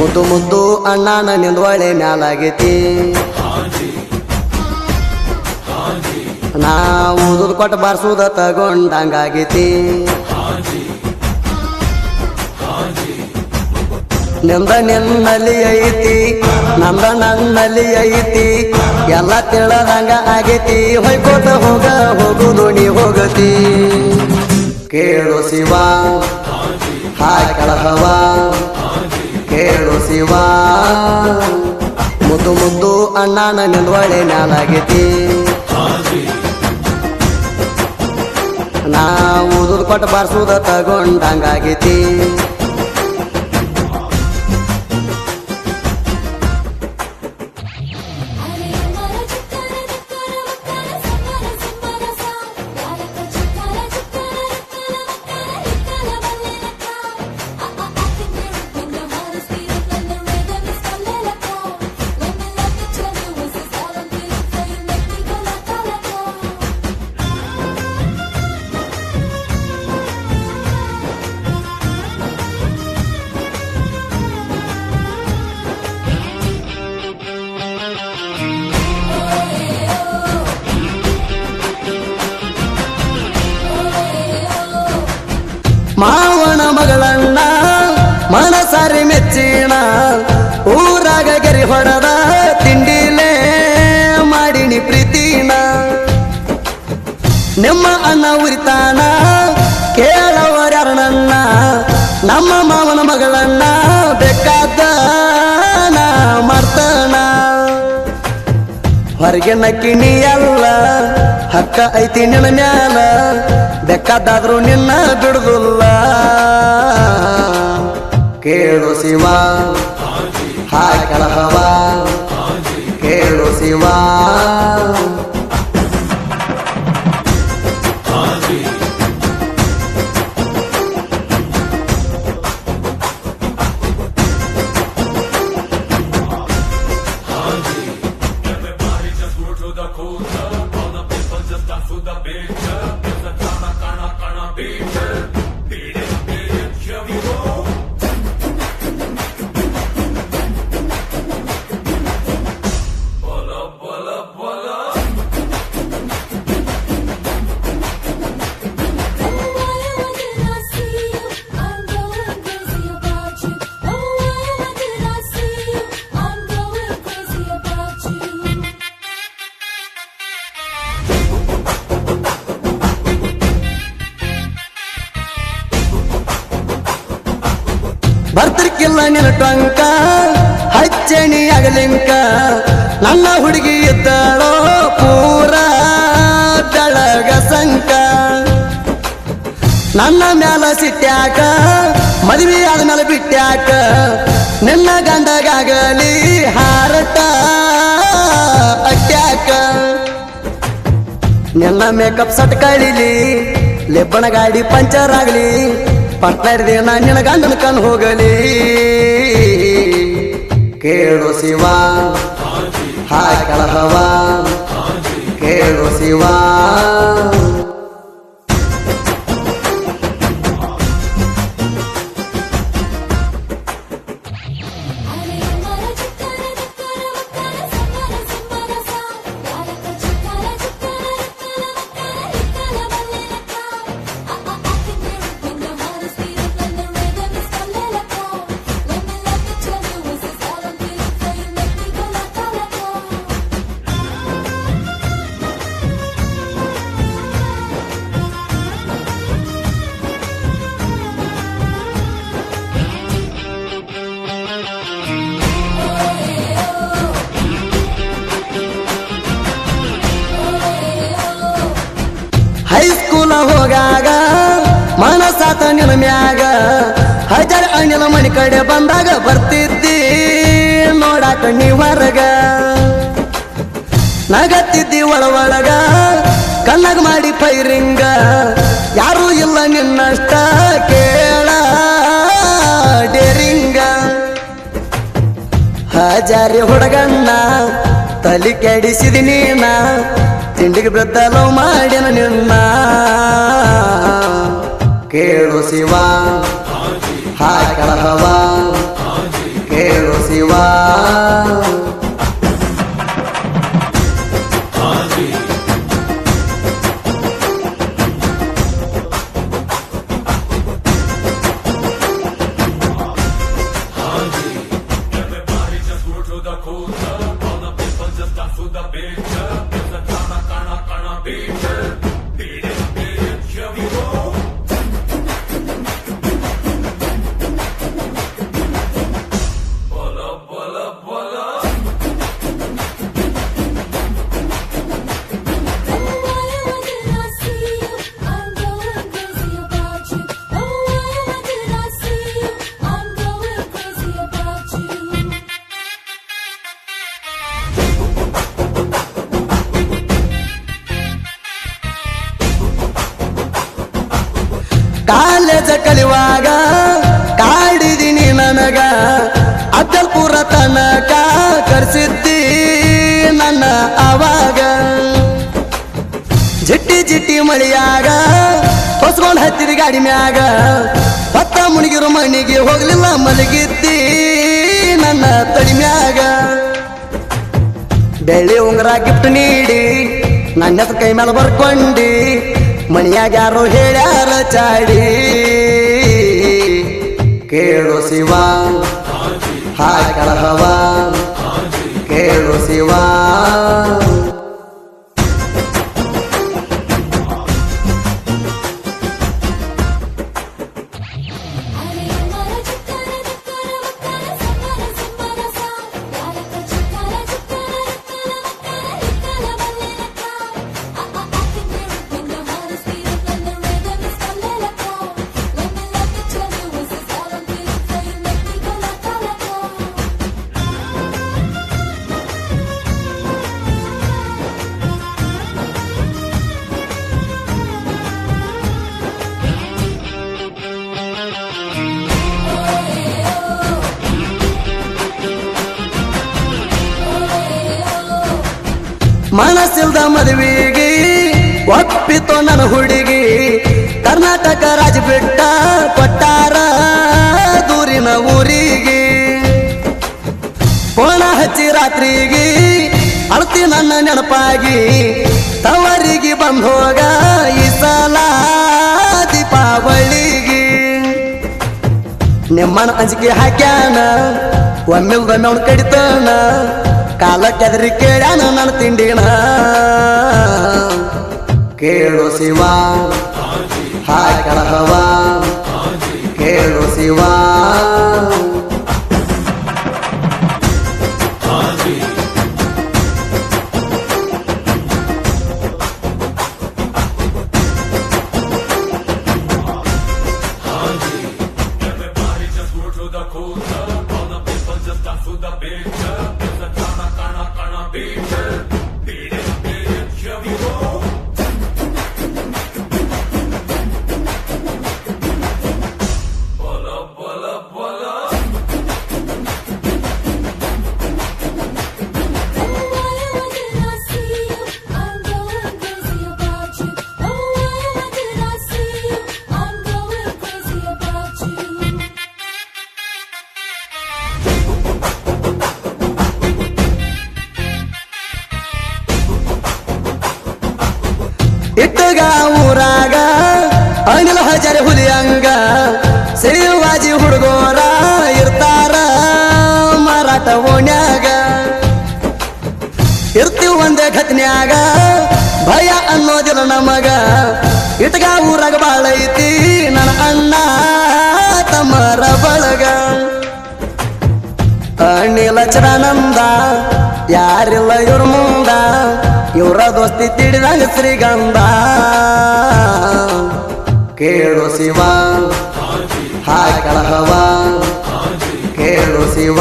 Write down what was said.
ಮುದ್ದು ಮುದ್ದು ಅಣ್ಣನ ನಿಂದ್ವಳೆ ಮ್ಯಾಲಾಗೈತಿ ನಾ ಊದುದ್ ಕೊಟ್ಟು ಬಾರ್ಸುದ ತಗೊಂಡಂಗಾಗೈತಿ ನಿಂದ ನಿನ್ನಲ್ಲಿ ಐತಿ ನಂದ ನನ್ನಲ್ಲಿ ಐತಿ ಎಲ್ಲ ತಿಳದಂಗ ಆಗೈತಿ ಹೊಯ್ಕೋತ ಹೋಗುದು ನೀ ಹೋಗತಿ ಕೇಳು ಶಿವ ಹಾಕಳಹವ ಕೇಳು ಶಿವ ಮುದ್ದು ಮುದ್ದು ಅಣ್ಣನ ನಿಂದ್ವಳೆ ಮ್ಯಾಲಾಗೈತಿ ನಾ ಊದುದ್ ಕೊಟ್ಟು ಬಾರ್ಸುದ ತಗೊಂಡಂಗಾಗೈತಿ ಮಾವನ ಮಗಳಣ್ಣ ಮನಸಾರಿ ಮೆಚ್ಚಿಣ ಊರಾಗ ಗೆರಿ ಹೊಡದ ತಿಂಡಿಲೇ ಮಾಡಿನಿ ಪ್ರೀತಿನ ನಿಮ್ಮ ಅಣ್ಣ ಉರಿತಾನ ಕೇಳವರ್ಯಾರಣ್ಣ ನಮ್ಮ ಮಾವನ ಮಗಳಣ್ಣ ಬೇಕಾದ ಮಾಡ್ತಾನ ಹೊರಗಿನ ಕಿಣಿ ಎಲ್ಲ ಹಕ್ಕ ಐತಿ ನಿನ್ನ ಮ್ಯಾಲ ಬೇಕಾದಾದ್ರು ನಿನ್ನ ಬಿಡುದಿಲ್ಲ ಕೇಳು ಶಿವ ಹಾಕಳಹವ ಕೇಳು ಶಿವ ಬರ್ತಿರ್ಕಿಲ್ಲ ನಿನ್ನ ಟೊಂಕ ಹಚ್ಚಣಿ ಆಗಲಿಂಕ ನನ್ನ ಹುಡುಗಿ ಇದ್ದಾಳೋ ಪೂರ ಬೆಳಗ ಸಂಕ ನನ್ನ ಮ್ಯಾಲ ಸಿಟ್ಟ್ಯಾಕ ಮದುವೆ ಆದ್ಮೇಲೆ ಬಿಟ್ಟ್ಯಾಕ ನಿನ್ನ ಗಂಡಗಾಗಲಿ ಹಾರಟ ಅಟ್ಯಾಕ ನಿನ್ನ ಮೇಕಪ್ ಸಟ್ ಕಳಿಲಿ ಲೆಬ್ಬನ ಗಾಡಿ ಪಂಚರ್ ಆಗಲಿ ಪಟ್ನಾಡ್ದೆ ನಾ ನಿನ್ನ ಗಂಡನ ಕಣ್ ಹೋಗಲಿ ಕೇಳು ಶಿವ ಹಾಕಳಹವ ಕೇಳು ಶಿವ ಹೈಸ್ಕೂಲ ಹೋಗಾಗ ಮನಸಾತ ನಿನ್ನ ಮ್ಯಾಗ ಹಜಾರ್ ಅಣ್ಣಿನ ಮನಿ ಕಡೆ ಬಂದಾಗ ಬರ್ತಿದ್ದಿ ನೋಡಾಕ ನೀ ಹೊರಗ ನಗತ್ತಿದ್ದಿ ಒಳಗ ಕಣ್ಣಾಗ ಮಾಡಿ ಪೈರಿಂಗ ಯಾರೂ ಇಲ್ಲ ನಿನ್ನಷ್ಟ ಕೇಳ ಡೇರಿಂಗ ಹಜಾರಿ ಹುಡುಗಣ್ಣ ತಲಿ ಕೆಡಿಸಿದಿ ನೀನ ತಿಂಡಿಗೆ ಬೆದ್ದಲೋ ಮಾಡಿನ ನಿನ್ನ ಕೇಳು ಶಿವ ಹಾಕಳಹವ ಕೇಳು ಶಿವ ಕಾಲೇಜ ಕಲಿಯುವಾಗ ಕಾಡಿದಿನಿ ನನಗ ಅಫಜಲ್ಪುರ ತನಕ ಕರ್ಸಿದ್ದಿ ನನ್ನ ಅವಾಗ ಜಿಟ್ಟಿ ಜಿಟ್ಟಿ ಮಳಿಯಾಗ ಹೊಸ್ಕೊಂಡ್ ಹತ್ತಿರಿ ಗಾಡಿ ಮ್ಯಾಗ ಹೊತ್ತ ಮುಣಿಗಿರು ಮಣ್ಣಿಗೆ ಹೋಗ್ಲಿಲ್ಲ ಮಲಗಿದ್ದಿ ನನ್ನ ತಡಿ ಮ್ಯಾಗ ಬೆಳ್ಳಿ ಉಂಗುರ ಗಿಫ್ಟ್ ನೀಡಿ ನನ್ನ ಹೆಸರು ಕೈ ಮೇಲೆ ಬರ್ಕೊಂಡಿ ಮಣಿಯಾಗ ಯಾರು ಹೇಳ್ಯಾರ ಚಾಡಿ ಕೇಳು ಶಿವ ಹಾಕಳ ಹವ ಕೇಳು ಶಿವ ಮನಸ್ಸಿಲ್ದ ಮದುವೆಗೆ ಒಪ್ಪಿತೋ ನನ್ನ ಹುಡುಗಿ ಕರ್ನಾಟಕ ರಾಜ ಬಿಟ್ಟ ಕೊಟ್ಟಾರ ದೂರಿನ ಊರಿಗೆ ಕೋಣ ಹಚ್ಚಿ ರಾತ್ರಿಗೆ ಅಳ್ತಿ ನನ್ನ ನೆನಪಾಗಿ ತವರಿಗೆ ಬಂದು ಹೋಗ ಈ ಸಲ ದೀಪಾವಳಿಗೆ ನಿಮ್ಮನ ಅಂಜಿಕೆ ಹಾಕ್ಯಾನ ಒಮ್ಮೆಲ್ದೊಮ್ಮೆ ಅವ್ನು ಕಡಿತಾನ ಕಾಲ ಕೆದರಿ ಕೇಳ್ಯಾನ ನನ್ನ ತಿಂಡಿನ ಕೇಳು ಶಿವ ಹಾಕಳ ಹವ ಕೇಳು ಶಿವ ಇಟ್ಟಗ ಊರಾಗ ಅನಿಲ ಹಜಾರೆ ಹುಲಿಯಂಗ ಶಿವಾಜಿ ಹುಡುಗೋರ ಇರ್ತಾರ ಮಾರಾಟ ಓಣ್ಯಾಗ ಇರ್ತೀವಿ ಒಂದೇ ಘಟನ್ಯಾಗ ಭಯ ಅನ್ನೋದಿಲ್ಲ ನಮಗ ಇಟ್ಟಗ ಊರಾಗ ಬಾಳ ಐತಿ ನನ್ನ ಅಣ್ಣ ತಮ್ಮರ ಬಳಗ ಅನಿಲ ಚರಾನಂದ ಯಾರಿಲ್ಲ ಇವ್ರ ಮುಂದ ಇವರ ದೋಸ್ತಿ ತಿಳಿದಂಗ ಶ್ರೀಗಂಧ ಕೇಳು ಶಿವ ಹಾಕಳ ಹವ ಕೇಳು ಶಿವ